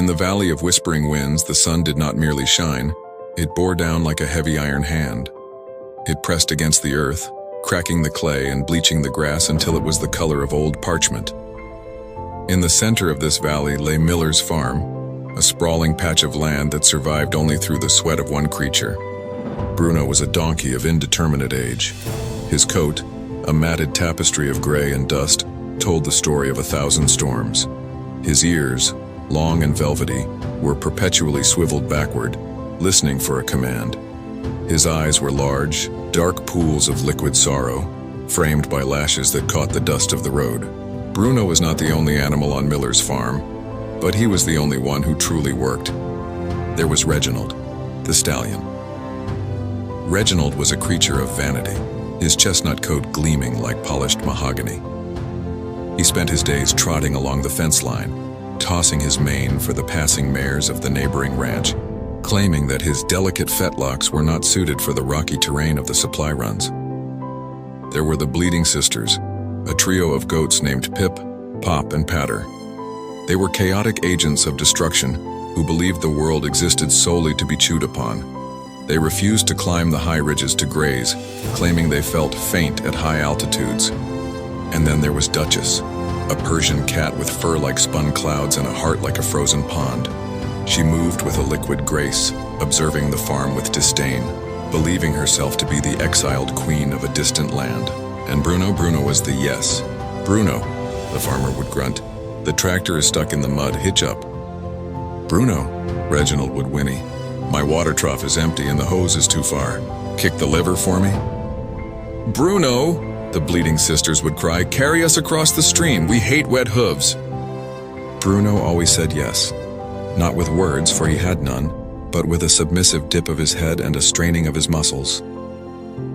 In the valley of whispering winds, the sun did not merely shine, it bore down like a heavy iron hand. It pressed against the earth, cracking the clay and bleaching the grass until it was the color of old parchment. In the center of this valley lay Miller's farm, a sprawling patch of land that survived only through the sweat of one creature. Bruno was a donkey of indeterminate age. His coat, a matted tapestry of gray and dust, told the story of 1,000 storms. His ears, long and velvety, were perpetually swiveled backward, listening for a command. His eyes were large, dark pools of liquid sorrow, framed by lashes that caught the dust of the road. Bruno was not the only animal on Miller's farm, but he was the only one who truly worked. There was Reginald, the stallion. Reginald was a creature of vanity, his chestnut coat gleaming like polished mahogany. He spent his days trotting along the fence line, tossing his mane for the passing mares of the neighboring ranch, claiming that his delicate fetlocks were not suited for the rocky terrain of the supply runs. There were the Bleeding Sisters, a trio of goats named Pip, Pop, and Patter. They were chaotic agents of destruction who believed the world existed solely to be chewed upon. They refused to climb the high ridges to graze, claiming they felt faint at high altitudes. And then there was Duchess, a Persian cat with fur like spun clouds and a heart like a frozen pond. She moved with a liquid grace, observing the farm with disdain, believing herself to be the exiled queen of a distant land. And Bruno was the yes. Bruno, the farmer would grunt. The tractor is stuck in the mud, hitch up. Bruno, Reginald would whinny. My water trough is empty and the hose is too far. Kick the liver for me? Bruno, the Bleeding Sisters would cry, carry us across the stream, we hate wet hooves. Bruno always said yes. Not with words, for he had none, but with a submissive dip of his head and a straining of his muscles.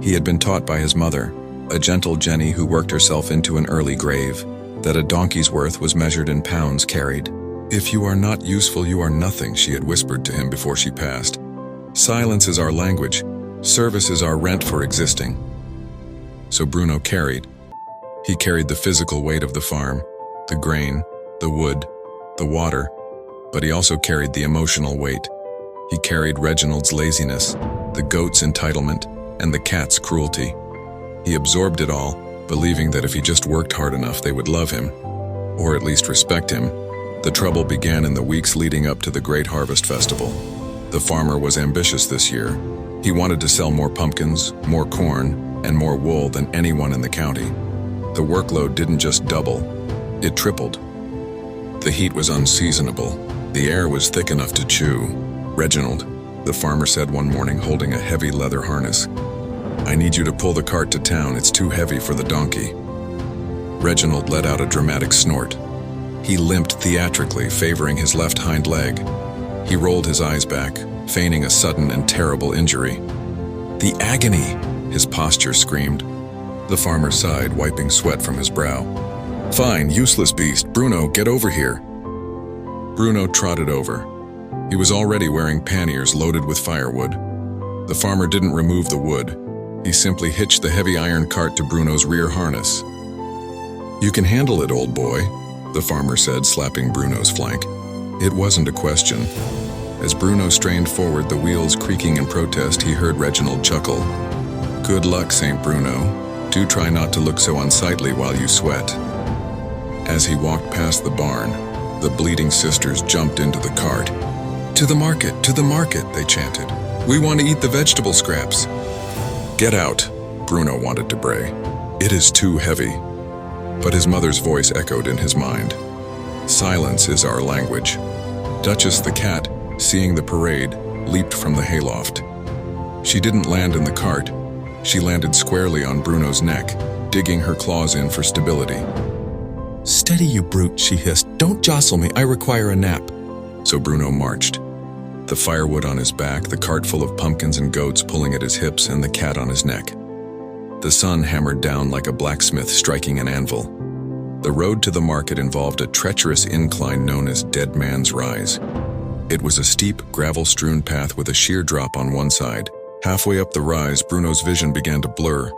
He had been taught by his mother, a gentle Jenny who worked herself into an early grave, that a donkey's worth was measured in pounds carried. If you are not useful, you are nothing, she had whispered to him before she passed. Silence is our language. Service is our rent for existing. So Bruno carried. He carried the physical weight of the farm, the grain, the wood, the water, but he also carried the emotional weight. He carried Reginald's laziness, the goat's entitlement, and the cat's cruelty. He absorbed it all, believing that if he just worked hard enough, they would love him, or at least respect him. The trouble began in the weeks leading up to the Great Harvest Festival. The farmer was ambitious this year. He wanted to sell more pumpkins, more corn, and more wool than anyone in the county. The workload didn't just double, it tripled. The heat was unseasonable. The air was thick enough to chew. Reginald, the farmer said one morning, holding a heavy leather harness, I need you to pull the cart to town, it's too heavy for the donkey. Reginald let out a dramatic snort. He limped theatrically, favoring his left hind leg. He rolled his eyes back, feigning a sudden and terrible injury. The agony, his posture screamed. The farmer sighed, wiping sweat from his brow. Fine, useless beast. Bruno, get over here. Bruno trotted over. He was already wearing panniers loaded with firewood. The farmer didn't remove the wood. He simply hitched the heavy iron cart to Bruno's rear harness. You can handle it, old boy, the farmer said, slapping Bruno's flank. It wasn't a question. As Bruno strained forward, the wheels creaking in protest, he heard Reginald chuckle. Good luck, St. Bruno. Do try not to look so unsightly while you sweat. As he walked past the barn, the Bleeding Sisters jumped into the cart. To the market, they chanted. We want to eat the vegetable scraps. Get out, Bruno wanted to bray. It is too heavy. But his mother's voice echoed in his mind. Silence is our language. Duchess the cat, seeing the parade, leaped from the hayloft. She didn't land in the cart. She landed squarely on Bruno's neck, digging her claws in for stability. Steady, you brute, she hissed. Don't jostle me, I require a nap. So Bruno marched. The firewood on his back, the cart full of pumpkins and goats pulling at his hips, and the cat on his neck. The sun hammered down like a blacksmith striking an anvil. The road to the market involved a treacherous incline known as Dead Man's Rise. It was a steep, gravel-strewn path with a sheer drop on one side. Halfway up the rise, Bruno's vision began to blur.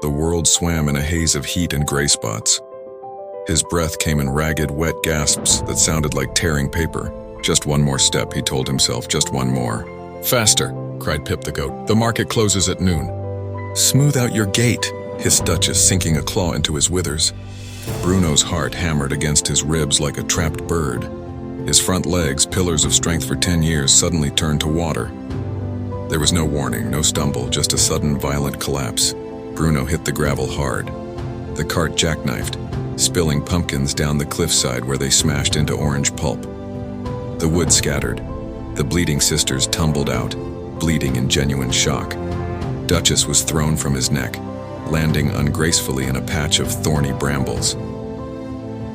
The world swam in a haze of heat and gray spots. His breath came in ragged, wet gasps that sounded like tearing paper. Just one more step, he told himself, just one more. Faster, cried Pip the goat. The market closes at noon. Smooth out your gait, hissed Duchess, sinking a claw into his withers. Bruno's heart hammered against his ribs like a trapped bird. His front legs, pillars of strength for 10 years, suddenly turned to water. There was no warning, no stumble, just a sudden violent collapse. Bruno hit the gravel hard. The cart jackknifed, spilling pumpkins down the cliffside where they smashed into orange pulp. The wood scattered. The bleeding sisters tumbled out, bleeding in genuine shock. Duchess was thrown from his neck, landing ungracefully in a patch of thorny brambles.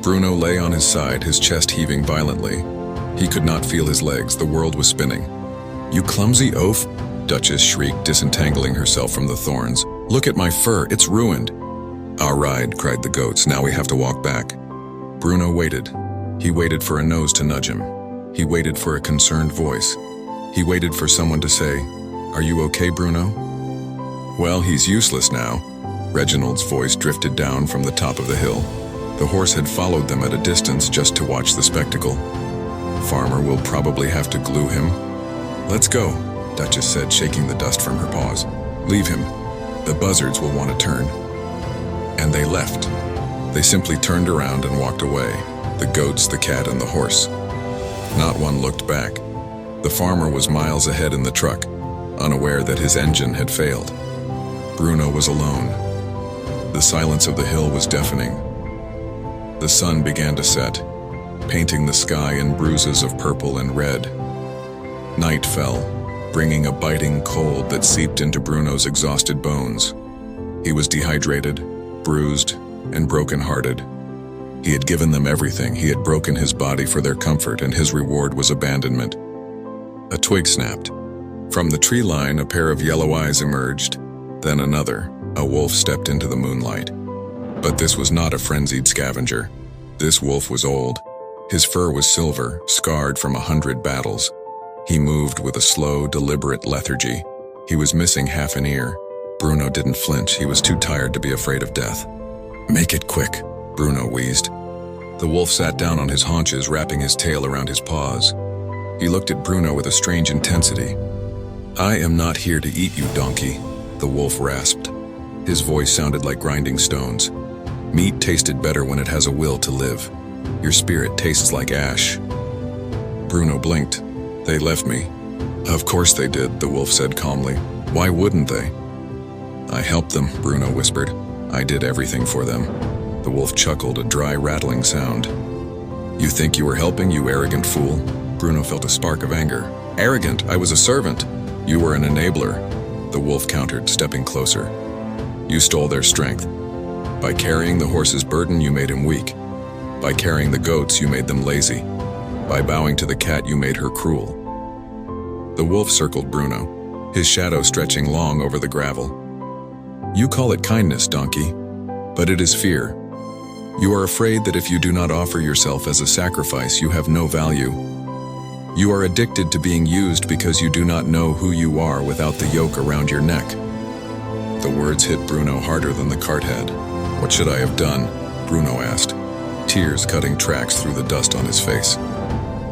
Bruno lay on his side, his chest heaving violently. He could not feel his legs, the world was spinning. "You clumsy oaf!" Duchess shrieked, disentangling herself from the thorns. "Look at my fur, it's ruined." "Our ride," cried the goats, "now we have to walk back." Bruno waited. He waited for a nose to nudge him. He waited for a concerned voice. He waited for someone to say, "Are you okay, Bruno?" "Well, he's useless now." Reginald's voice drifted down from the top of the hill. The horse had followed them at a distance just to watch the spectacle. "Farmer will probably have to glue him." "Let's go," Duchess said, shaking the dust from her paws. "Leave him. The buzzards will want to turn." And they left. They simply turned around and walked away, the goats, the cat, and the horse. Not one looked back. The farmer was miles ahead in the truck, unaware that his engine had failed. Bruno was alone. The silence of the hill was deafening. The sun began to set, painting the sky in bruises of purple and red. Night fell, bringing a biting cold that seeped into Bruno's exhausted bones. He was dehydrated, bruised, and broken-hearted. He had given them everything. He had broken his body for their comfort, and his reward was abandonment. A twig snapped. From the tree line, a pair of yellow eyes emerged. Then another. A wolf stepped into the moonlight. But this was not a frenzied scavenger. This wolf was old. His fur was silver, scarred from 100 battles. He moved with a slow, deliberate lethargy. He was missing half an ear. Bruno didn't flinch. He was too tired to be afraid of death. "Make it quick," Bruno wheezed. The wolf sat down on his haunches, wrapping his tail around his paws. He looked at Bruno with a strange intensity. "I am not here to eat you, donkey," the wolf rasped. His voice sounded like grinding stones. "Meat tasted better when it has a will to live. Your spirit tastes like ash." Bruno blinked. "They left me." "Of course they did," the wolf said calmly. "Why wouldn't they?" "I helped them," Bruno whispered. "I did everything for them." The wolf chuckled, a dry, rattling sound. "You think you were helping, you arrogant fool?" Bruno felt a spark of anger. "Arrogant? I was a servant." "You were an enabler," the wolf countered, stepping closer. "You stole their strength. By carrying the horse's burden, you made him weak. By carrying the goats, you made them lazy. By bowing to the cat, you made her cruel." The wolf circled Bruno, his shadow stretching long over the gravel. "You call it kindness, donkey, but it is fear. You are afraid that if you do not offer yourself as a sacrifice, you have no value. You are addicted to being used because you do not know who you are without the yoke around your neck." The words hit Bruno harder than the cart had. "What should I have done?" Bruno asked, tears cutting tracks through the dust on his face.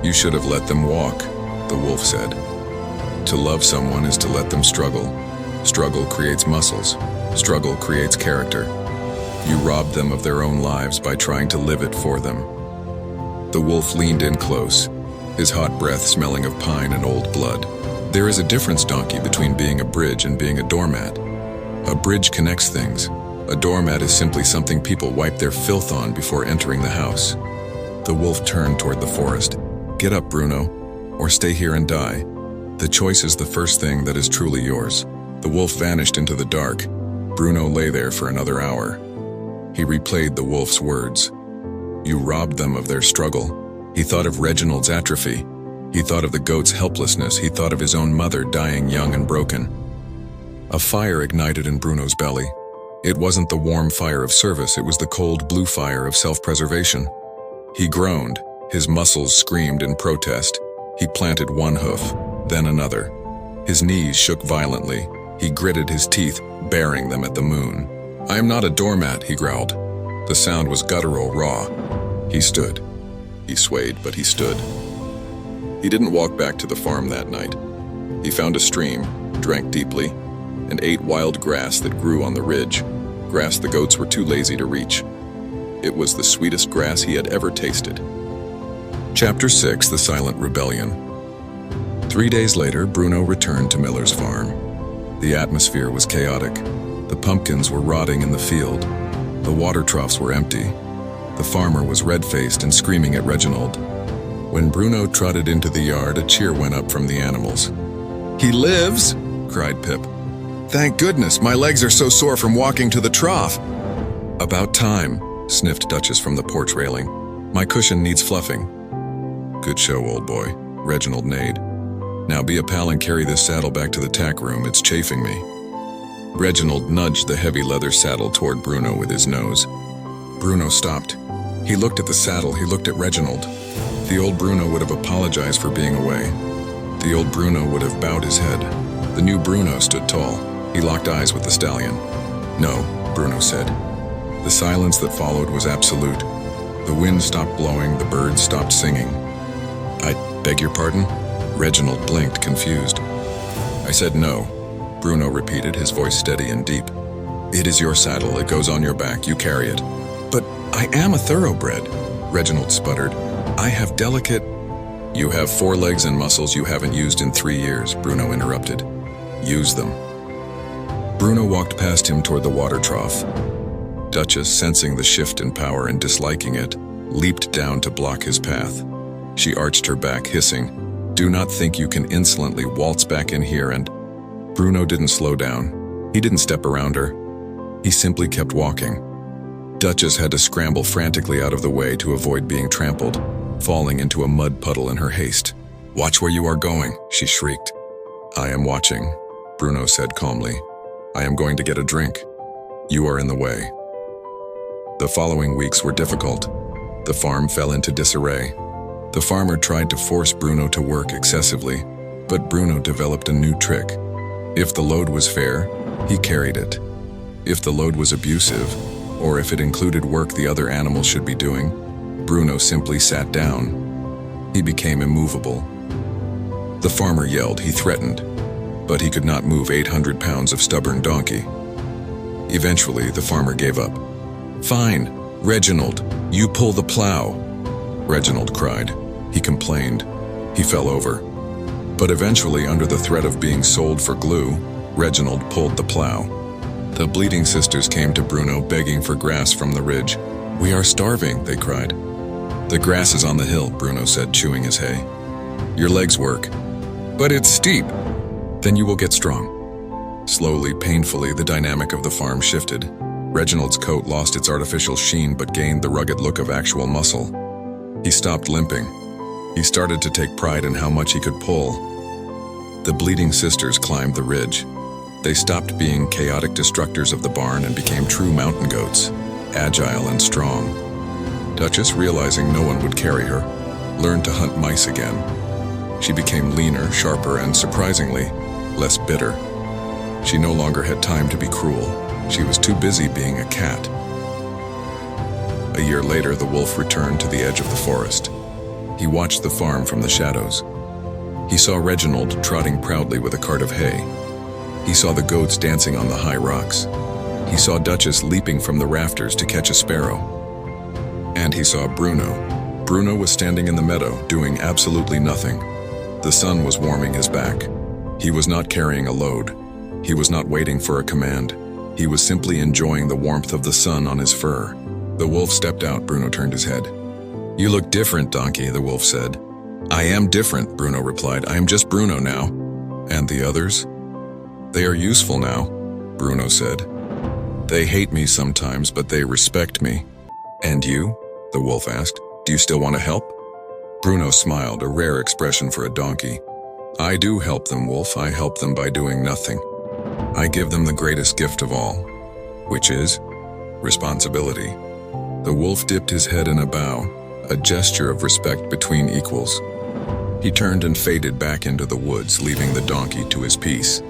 "You should have let them walk," the wolf said. "To love someone is to let them struggle. Struggle creates muscles. Struggle creates character. You robbed them of their own lives by trying to live it for them." The wolf leaned in close, his hot breath smelling of pine and old blood. "There is a difference, donkey, between being a bridge and being a doormat. A bridge connects things. A doormat is simply something people wipe their filth on before entering the house." The wolf turned toward the forest. "Get up, Bruno, or stay here and die. The choice is the first thing that is truly yours." The wolf vanished into the dark. Bruno lay there for another hour. He replayed the wolf's words. "You robbed them of their struggle." He thought of Reginald's atrophy. He thought of the goat's helplessness. He thought of his own mother dying young and broken. A fire ignited in Bruno's belly. It wasn't the warm fire of service, it was the cold blue fire of self-preservation. He groaned. His muscles screamed in protest. He planted one hoof, then another. His knees shook violently. He gritted his teeth, baring them at the moon. "I am not a doormat," he growled. The sound was guttural, raw. He stood. He swayed, but he stood. He didn't walk back to the farm that night. He found a stream, drank deeply, and ate wild grass that grew on the ridge, grass the goats were too lazy to reach. It was the sweetest grass he had ever tasted. Chapter 6: The Silent Rebellion. 3 days later, Bruno returned to Miller's farm. The atmosphere was chaotic. The pumpkins were rotting in the field. The water troughs were empty. The farmer was red-faced and screaming at Reginald. When Bruno trotted into the yard, a cheer went up from the animals. "He lives!" cried Pip. "Thank goodness, my legs are so sore from walking to the trough." "About time," sniffed Duchess from the porch railing. "My cushion needs fluffing." "Good show, old boy," Reginald neighed. "Now be a pal and carry this saddle back to the tack room, it's chafing me." Reginald nudged the heavy leather saddle toward Bruno with his nose. Bruno stopped. He looked at the saddle, he looked at Reginald. The old Bruno would have apologized for being away. The old Bruno would have bowed his head. The new Bruno stood tall. He locked eyes with the stallion. "No," Bruno said. The silence that followed was absolute. The wind stopped blowing, the birds stopped singing. "I beg your pardon?" Reginald blinked, confused. "I said no," Bruno repeated, his voice steady and deep. "It is your saddle, it goes on your back, you carry it." "But I am a thoroughbred," Reginald sputtered. "I have delicate—" "You have 4 legs and muscles you haven't used in 3 years, Bruno interrupted. "Use them." Bruno walked past him toward the water trough. Duchess, sensing the shift in power and disliking it, leaped down to block his path. She arched her back, hissing, "Do not think you can insolently waltz back in here and—" Bruno didn't slow down. He didn't step around her. He simply kept walking. Duchess had to scramble frantically out of the way to avoid being trampled, falling into a mud puddle in her haste. "Watch where you are going," she shrieked. "I am watching," Bruno said calmly. "I am going to get a drink. You are in the way." The following weeks were difficult. The farm fell into disarray. The farmer tried to force Bruno to work excessively, but Bruno developed a new trick. If the load was fair, he carried it. If the load was abusive, or if it included work the other animals should be doing, Bruno simply sat down. He became immovable. The farmer yelled, he threatened, but he could not move 800 pounds of stubborn donkey. Eventually, the farmer gave up. "Fine, Reginald, you pull the plow," Reginald cried. He complained. He fell over. But eventually, under the threat of being sold for glue, Reginald pulled the plow. The bleeding sisters came to Bruno begging for grass from the ridge. "We are starving," they cried. "The grass is on the hill," Bruno said, chewing his hay. "Your legs work." "But it's steep." "Then you will get strong." Slowly, painfully, the dynamic of the farm shifted. Reginald's coat lost its artificial sheen but gained the rugged look of actual muscle. He stopped limping. He started to take pride in how much he could pull. The bleeding sisters climbed the ridge. They stopped being chaotic destructors of the barn and became true mountain goats, agile and strong. Duchess, realizing no one would carry her, learned to hunt mice again. She became leaner, sharper, and surprisingly, less bitter. She no longer had time to be cruel. She was too busy being a cat. A year later, the wolf returned to the edge of the forest. He watched the farm from the shadows. He saw Reginald trotting proudly with a cart of hay. He saw the goats dancing on the high rocks. He saw Duchess leaping from the rafters to catch a sparrow. And he saw Bruno. Bruno was standing in the meadow, doing absolutely nothing. The sun was warming his back. He was not carrying a load. He was not waiting for a command. He was simply enjoying the warmth of the sun on his fur. The wolf stepped out. Bruno turned his head. "You look different, Donkey," the wolf said. "I am different," Bruno replied. "I am just Bruno now." "And the others?" "They are useful now," Bruno said. "They hate me sometimes, but they respect me." "And you?" the wolf asked. "Do you still want to help?" Bruno smiled, a rare expression for a donkey. "I do help them, wolf. I help them by doing nothing. I give them the greatest gift of all, which is responsibility." The wolf dipped his head in a bow, a gesture of respect between equals. He turned and faded back into the woods, leaving the donkey to his peace.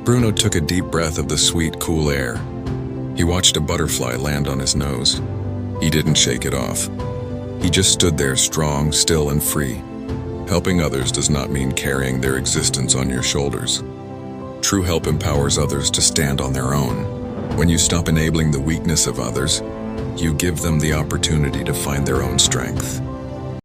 Bruno took a deep breath of the sweet, cool air. He watched a butterfly land on his nose. He didn't shake it off. He just stood there, strong, still, and free, Helping others does not mean carrying their existence on your shoulders. True help empowers others to stand on their own. When you stop enabling the weakness of others, you give them the opportunity to find their own strength.